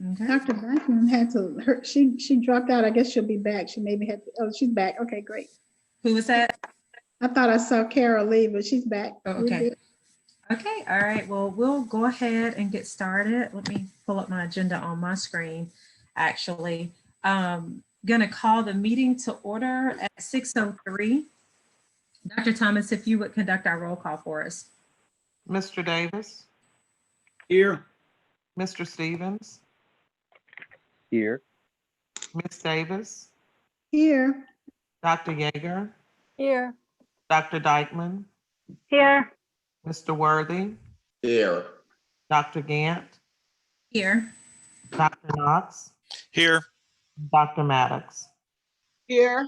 Okay. Dr. Blackman had to, she dropped out. I guess she'll be back. She maybe had, oh, she's back. Okay, great. Who was that? I thought I saw Carol leave, but she's back. Oh, We're okay. good. Okay. All right. Well, we'll go ahead and get started. Let me pull up my agenda on my screen, actually. Gonna call the meeting to order at 6:03. Dr. Thomas, if you would conduct our roll call for us. Mr. Davis, Here. Mr. Stevens, Here. Ms. Davis, Here. Dr. Yeager, Here. Dr. Dykeman, Here. Mr. Worthy, Here. Dr. Gant, Here. Dr. Knox, Here. Dr. Maddox. Here.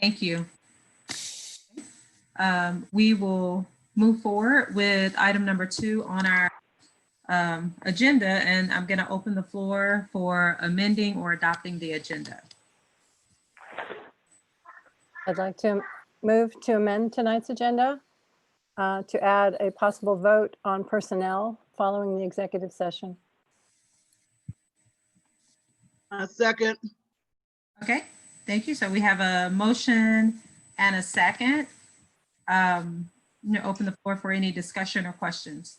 Thank you. We will move forward with item number 2 on our agenda, and I'm going to open the floor for amending or adopting the agenda. I'd like to move to amend tonight's agenda to add a possible vote on personnel following the executive session. Second. Okay, thank you. So we have a motion and a second. I'm going to open the floor for any discussion or questions.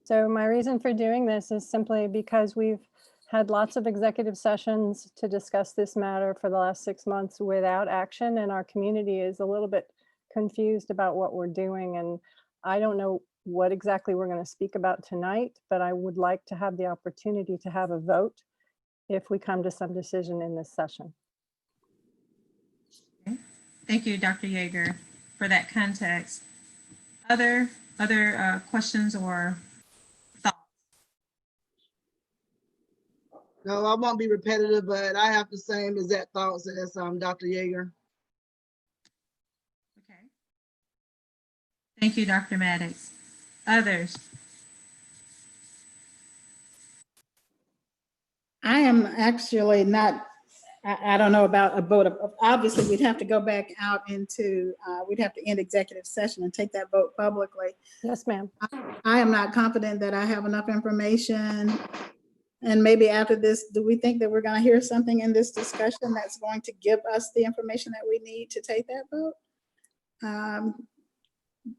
So my reason for doing this is simply because we've had lots of executive sessions to discuss this matter for the last 6 months without action, and our community is a little bit confused about what we're doing. And I don't know what exactly we're going to speak about tonight, but I would like to have the opportunity to have a vote if we come to some decision in this session. Okay. Thank you, Dr. Yeager, for that context. Other questions or thoughts? No, I won't be repetitive, but I have the same exact thoughts as Dr. Yeager. Okay. Thank you, Dr. Maddox. Others? I am actually not, I don't know about a vote. Obviously, we'd have to go back out into, we'd have to end executive session and take that vote publicly. Yes, ma'am. I am not confident that I have enough information. And maybe after this, do we think that we're going to hear something in this discussion that's going to give us the information that we need to take that vote?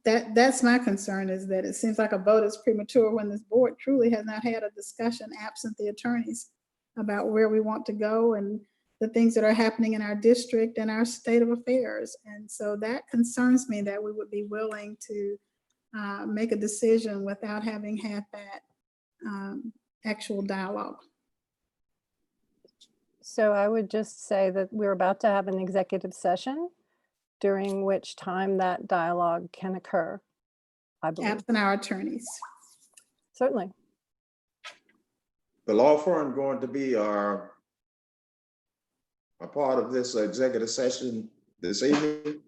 That's my concern, is that it seems like a vote is premature when this board truly has not had a discussion absent the attorneys about where we want to go and the things that are happening in our district and our state of affairs. And so that concerns me, that we would be willing to make a decision without having had that actual dialogue. So I would just say that we're about to have an executive session during which time that dialogue can occur, I believe. Absent our attorneys. Certainly. The law firm going to be a part of this executive session this evening?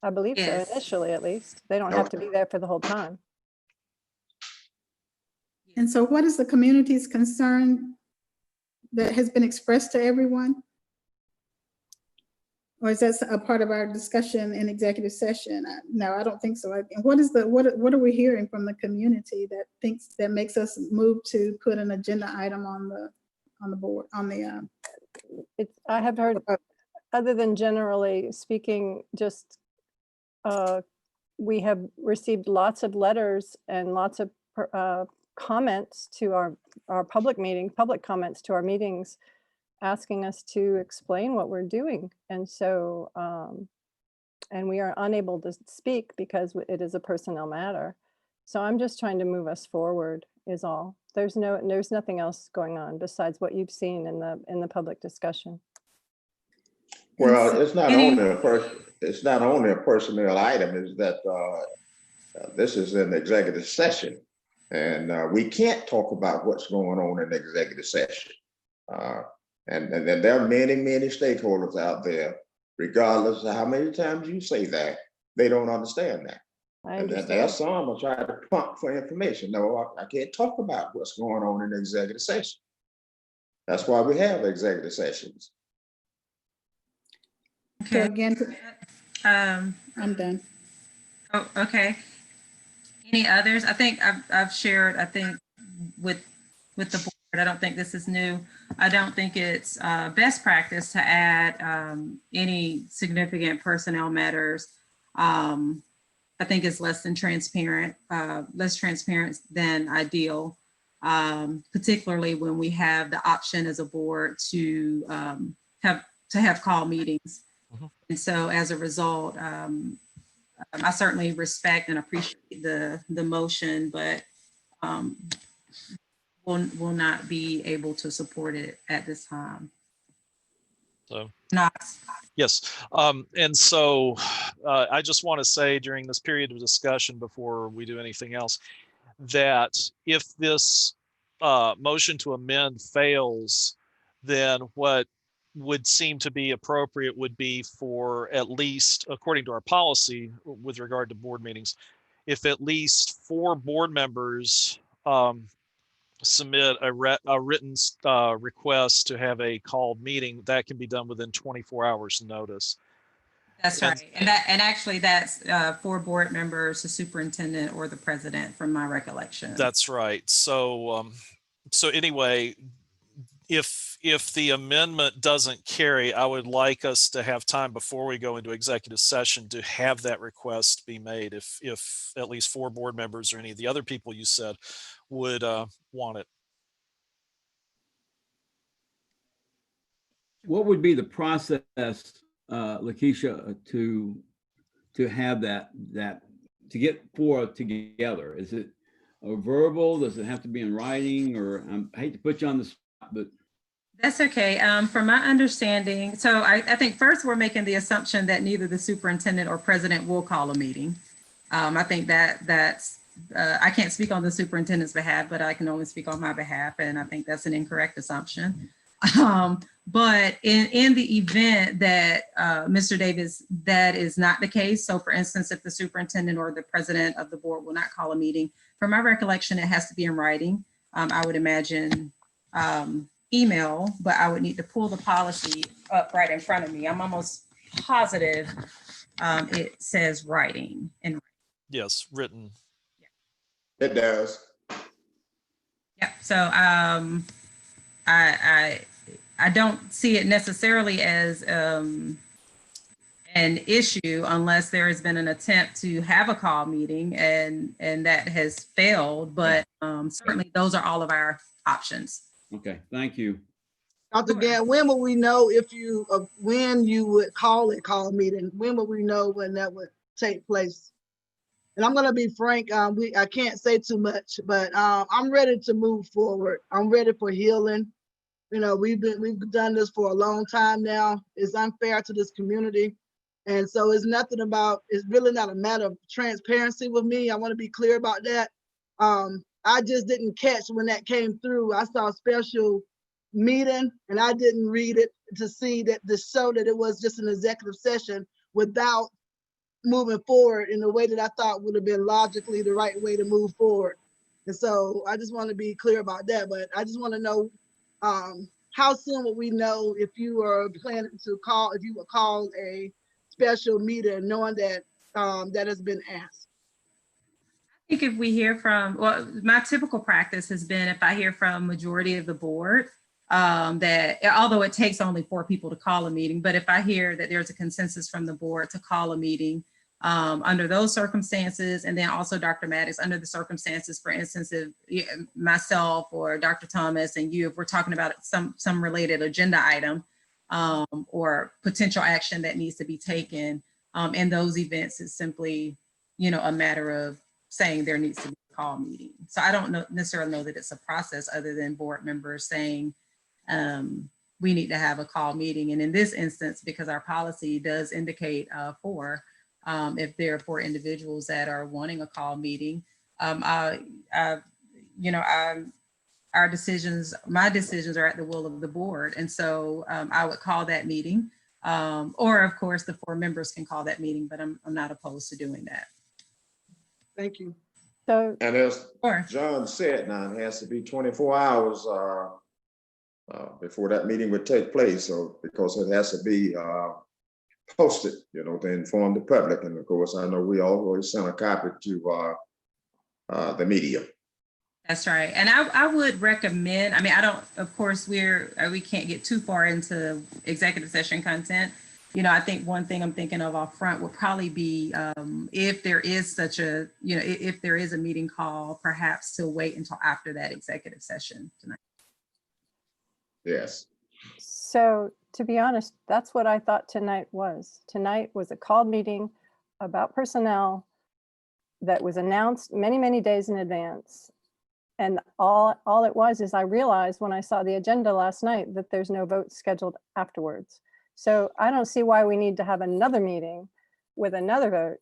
I believe Yes. so, initially at least. They don't have to be there for the whole time. And so what is the community's concern that has been expressed to everyone? Or is that a part of our discussion in executive session? No, I don't think so. And what are we hearing from the community that makes us move to put an agenda item on the board, on the I have heard, other than generally speaking, just we have received lots of letters and lots of comments to our public comments to our meetings, asking us to explain what we're doing. And so, and we are unable to speak because it is a personnel matter. So I'm just trying to move us forward is all. There's nothing else going on besides what you've seen in the public discussion. Well, it's not only a personnel item, is that this is an executive session. And we can't talk about what's going on in the executive session. And there are many, many stakeholders out there, regardless of how many times you say that, they don't understand that. And there are some who try to pump for information. No, I can't talk about what's going on in the executive session. That's why we have executive sessions. So Okay. again, I'm done. Oh, okay. Any others? I think I've shared, I think with the board, I don't think this is new. I don't think it's best practice to add any significant personnel matters. I think it's less transparent than ideal, particularly when we have the option as a board to have call meetings. Mhm. And so as a result, I certainly respect and appreciate the motion, but will not be able to support it at this time. So, Knox. yes. And so I just want to say during this period of discussion before we do anything else, that if this motion to amend fails, then what would seem to be appropriate would be for at least, according to our policy with regard to board meetings, if at least 4 board members submit a written request to have a called meeting, that can be done within 24 hours notice. That's And- right. And actually that's 4 board members, the superintendent or the president from my recollection. That's right. So so anyway, if the amendment doesn't carry, I would like us to have time before we go into executive session to have that request be made if at least 4 board members or any of the other people you said would want it. What would be the process, Lakeisha, to have that to get 4 together? Is it a verbal? Does it have to be in writing? Or I hate to put you on the spot, but That's okay. From my understanding, so I think first we're making the assumption that neither the superintendent or president will call a meeting. I think that's I can't speak on the superintendent's behalf, but I can only speak on my behalf, and I think that's an incorrect assumption. But in the event that Mr. Davis, that is not the case. So for instance, if the superintendent or the president of the board will not call a meeting, from my recollection, it has to be in writing. I would imagine email, but I would need to pull the policy up right in front of me. I'm almost positive it says writing. And Yes, written. It does. yeah, so I don't see it necessarily as an issue unless there has been an attempt to have a call meeting and that has failed. But certainly those are all of our options. okay, thank you. Dr. Sure. Gann, when will we know if you, when you would call a call meeting? When will we know when that would take place? And I'm gonna be frank, I can't say too much, but I'm ready to move forward. I'm ready for healing. You know, we've done this for a long time now. It's unfair to this community. And so it's really not a matter of transparency with me. I want to be clear about that. I just didn't catch when that came through. I saw a special meeting and I didn't read it to show that it was just an executive session without moving forward in a way that I thought would have been logically the right way to move forward. And so I just want to be clear about that, but I just want to know how soon will we know if you are planning to call, if you will call a special meeting knowing that that has been asked? I think if we hear from, well, my typical practice has been if I hear from majority of the board, that although it takes only 4 people to call a meeting, but if I hear that there's a consensus from the board to call a meeting under those circumstances, and then also Dr. Maddox, under the circumstances, for instance, if myself or Dr. Thomas and you, if we're talking about some related agenda item or potential action that needs to be taken in those events, is simply, a matter of saying there needs to be a call meeting. So I don't necessarily know that it's a process other than board members saying we need to have a call meeting. And in this instance, because our policy does indicate 4, if there are 4 individuals that are wanting a call meeting, my decisions are at the will of the board. And so I would call that meeting, or of course the 4 members can call that meeting, but I'm not opposed to doing that. Thank you. So, And as Sure. John said, now it has to be 24 hours before that meeting would take place. So because it has to be posted, to inform the public. And of course, I know we always send a copy to the media. That's right. And I would recommend, I mean, I don't, of course, we can't get too far into executive session content. You know, I think one thing I'm thinking of off front would probably be if there is such a, you know, if there is a meeting call, perhaps to wait until after that executive session tonight. Yes. So to be honest, that's what I thought tonight was. Tonight was a called meeting about personnel that was announced many, many days in advance. And all it was is I realized when I saw the agenda last night that there's no vote scheduled afterwards. So I don't see why we need to have another meeting with another vote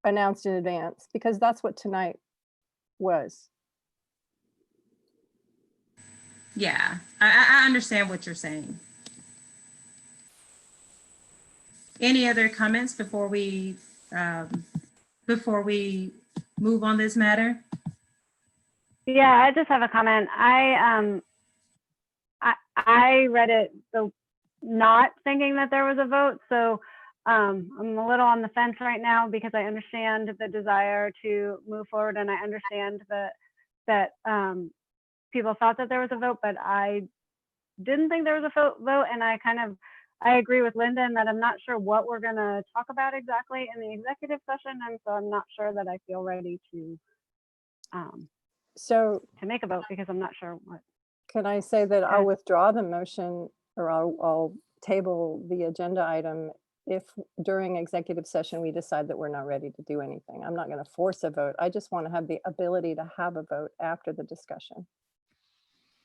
announced in advance, because that's what tonight was. Yeah, I understand what you're saying. Any other comments before we move on this matter? Yeah, I just have a comment. I read it so not thinking that there was a vote, so I'm a little on the fence right now because I understand the desire to move forward, and I understand that people thought that there was a vote, but I didn't think there was a vote, and I agree with Linda in that I'm not sure what we're going to talk about exactly in the executive session, and so I'm not sure that I feel ready to make a vote because I'm not sure what. Can I say that I'll withdraw the motion, or I'll table the agenda item if during executive session we decide that we're not ready to do anything. I'm not going to force a vote. I just want to have the ability to have a vote after the discussion.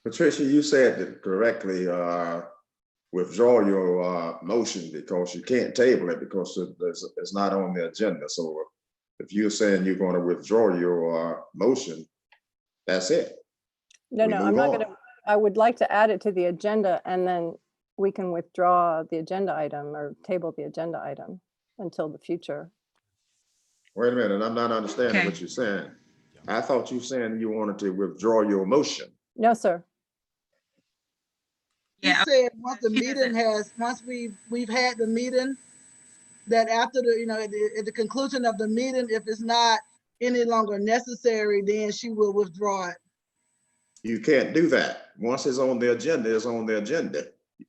Patricia, you said it correctly. Withdraw your motion because you can't table it because it's not on the agenda. So if you're saying you're going to withdraw your motion, that's it. No, I'm not going to. I would like to add it to the agenda, and then we can withdraw the agenda item or table the agenda item until the future. Wait a minute, I'm not understanding what you're saying. I thought you were saying you wanted to withdraw your motion. No, sir. He said once the meeting once we've had the meeting, that after at the conclusion of the meeting, if it's not any longer necessary, then she will withdraw it. You can't do that. Once it's on the agenda, it's on the agenda.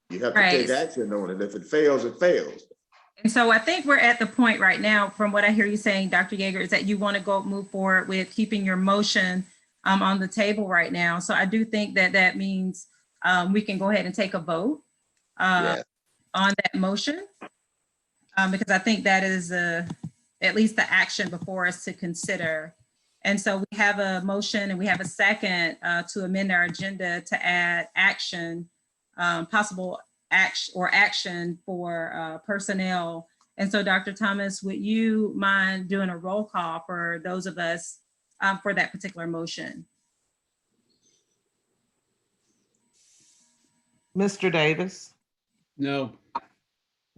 You have to take action on it. If it fails, it fails. And so I think we're at the point right now, from what I hear you saying, Dr. Yeager, is that you want to move forward with keeping your motion on the table right now. So I do think that means we can go ahead and take a vote on that motion, because I think that is at least the action before us to consider. And so we have a motion and we have a second to amend our agenda to add action, possible action for personnel. And so Dr. Thomas, would you mind doing a roll call for those of us for that particular motion? Mr. Davis, No.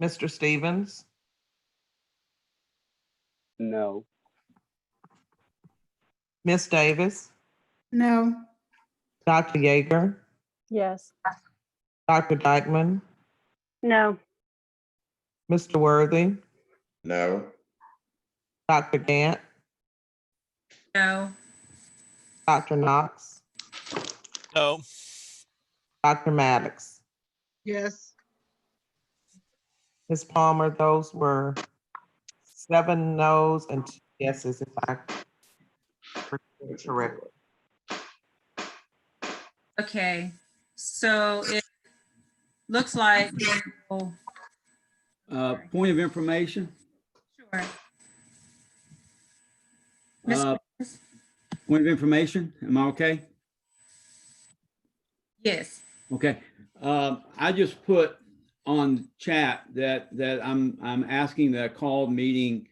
Mr. Stevens, No. Ms. Davis, No. Dr. Yeager, Yes. Dr. Dykeman, No. Mr. Worthy, No. Dr. Gant, No. Dr. Knox, No. Dr. Maddox. Yes. Ms. Palmer, those were 7 no's and 2 yeses, if I recall correctly. Okay, so it looks like. Point of information. Sure. Point of information. Am I okay? Yes. Okay. I just put on chat that I'm asking that called meeting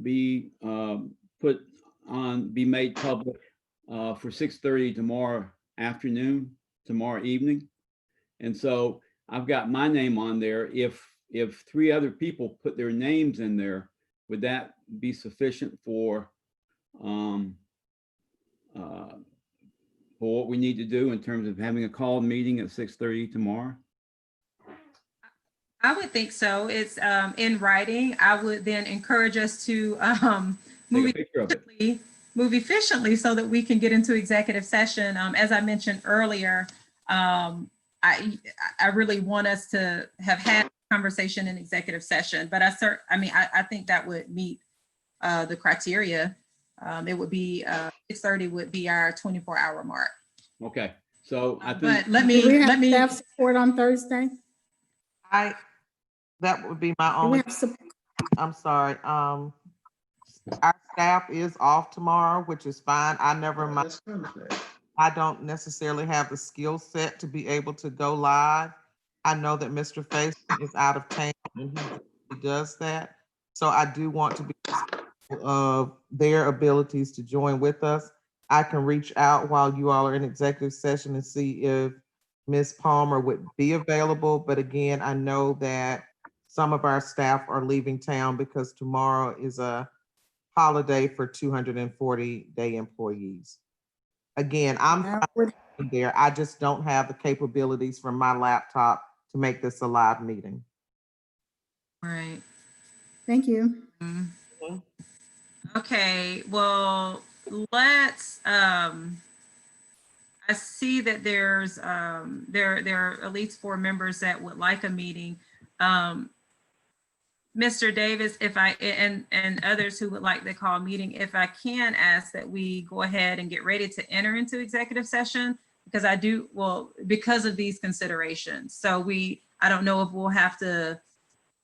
be made public for 6:30 tomorrow afternoon, tomorrow evening. And so I've got my name on there. If 3 other people put their names in there, would that be sufficient for what we need to do in terms of having a called meeting at 6:30 tomorrow? I would think so. It's in writing. I would then encourage us to Take a picture of it. move efficiently so that we can get into executive session. As I mentioned earlier, I really want us to have had a conversation in executive session, but I think that would meet the criteria. It would be 6:30 would be our 24-hour mark. Okay, so I But think, let Do we me, have staff support on Thursday? That would be my Do we only, have sup- I'm sorry. Our staff is off tomorrow, which is fine. I never mind. That's Wednesday. I don't necessarily have the skill set to be able to go live. I know that Mr. Faison is out of town and he does that. So I do want to be respectful of their abilities to join with us. I can reach out while you all are in executive session and see if Ms. Palmer would be available. But again, I know that some of our staff are leaving town because tomorrow is a holiday for 240-day employees. Again, I'm I would- fine there. I just don't have the capabilities from my laptop to make this a live meeting. right. Thank you. Okay, well, let's, I see that there's, there are at least 4 members that would like a meeting. Mr. Davis, if I, and others who would like to call a meeting, if I can ask that we go ahead and get ready to enter into executive session, because I do, well, because of these considerations. So I don't know if we'll have to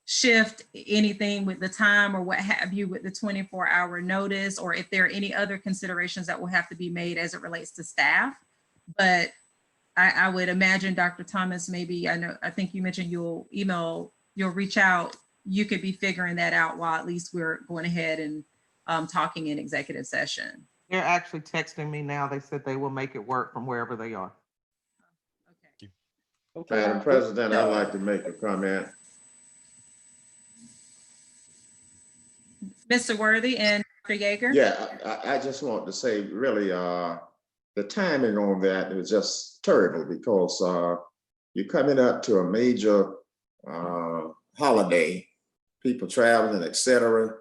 shift anything with the time or what have you with the 24-hour notice, or if there are any other considerations that will have to be made as it relates to staff. But I would imagine, Dr. Thomas, maybe, I think you mentioned you'll reach out. You could be figuring that out while at least we're going ahead and talking in executive session. They're actually texting me now. They said they will make it work from wherever they are. Okay. Madam President, I'd like to make a comment. Mr. Worthy and Dr. Yeager? Yeah, I just want to say, really, the timing on that is just terrible because you're coming up to a major holiday, people traveling, etc.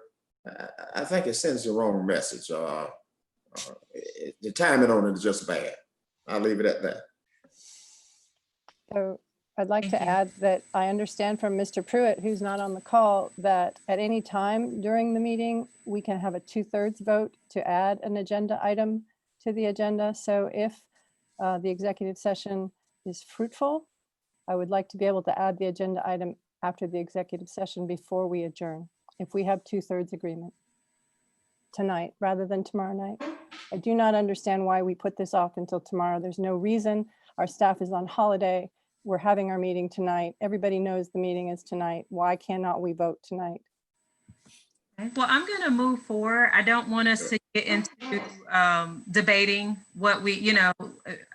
I think it sends the wrong message. The timing on it is just bad. I'll leave it at that. So I'd like Thank to you. add that I understand from Mr. Pruitt, who's not on the call, that at any time during the meeting, we can have a 2/3 vote to add an agenda item to the agenda. So if the executive session is fruitful, I would like to be able to add the agenda item after the executive session before we adjourn, if we have 2/3 agreement tonight rather than tomorrow night. I do not understand why we put this off until tomorrow. There's no reason. Our staff is on holiday. We're having our meeting tonight. Everybody knows the meeting is tonight. Why cannot we vote tonight? Okay. Well, I'm going to move forward. I don't want us to get into debating what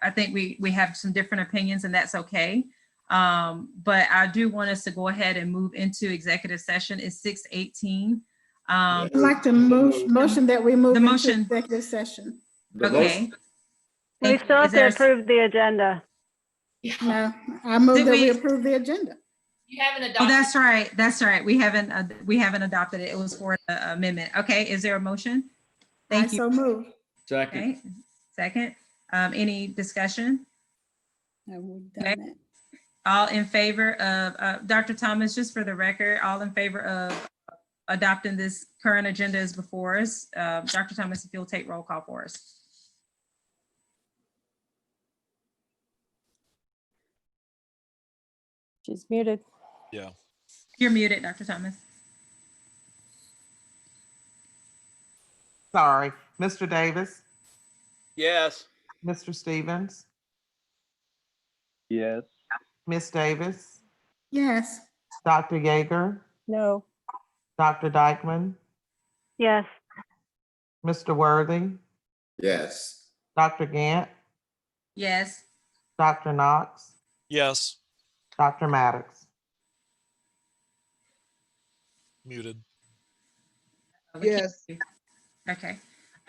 I think we have some different opinions, and that's okay. But I do want us to go ahead and move into executive session. It's 6:18. I'd like to motion that we move The into motion. executive session. Okay. We Thank still you. have Is there to approve the agenda. No, I move Did that we we- approve the agenda. You haven't Oh, adopted. that's right. We haven't adopted it. It was for the amendment. Okay, is there a motion? I Thank you. so move. second, Okay, second. Any discussion? No, we've Okay. done that. All in favor of, Dr. Thomas, just for the record, all in favor of adopting this current agenda is before us. Dr. Thomas, if you'll take roll call for us. She's muted. Yeah. You're muted, Dr. Thomas. Sorry. Mr. Davis, yes. Mr. Stevens, Yes. Ms. Davis, Yes, Dr. Yeager, No. Dr. Dykeman, Yes. Mr. Worthy, Yes. Dr. Gant, Yes. Dr. Knox, Yes. Dr. Maddox. Muted. Yes. Okay.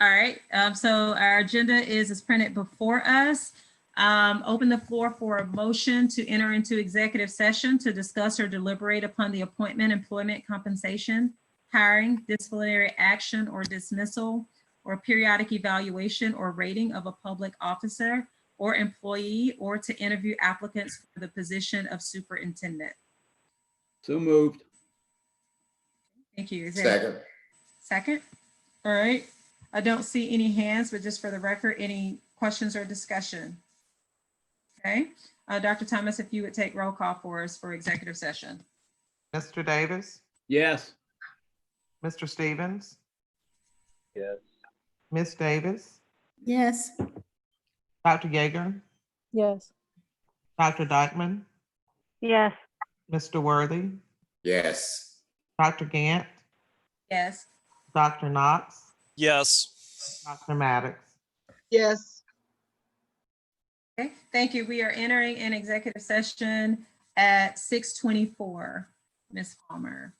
All right. So our agenda is as printed before us. Open the floor for a motion to enter into executive session to discuss or deliberate upon the appointment, employment, compensation, hiring, disciplinary action, or dismissal or periodic evaluation or rating of a public officer or employee, or to interview applicants for the position of superintendent. So moved. Thank you. Is there a Second. second? All right. I don't see any hands, but just for the record, any questions or discussion? Okay. Dr. Thomas, if you would take roll call for us for executive session. Mr. Davis, Yes. Mr. Stevens, Yes. Ms. Davis, Yes. Dr. Yeager, Yes. Dr. Dykeman, Yes. Mr. Worthy, Yes. Dr. Gant, Yes. Dr. Knox, Yes. Dr. Maddox. Yes. Okay. Thank you. We are entering an executive session at 6:24. Ms. Palmer.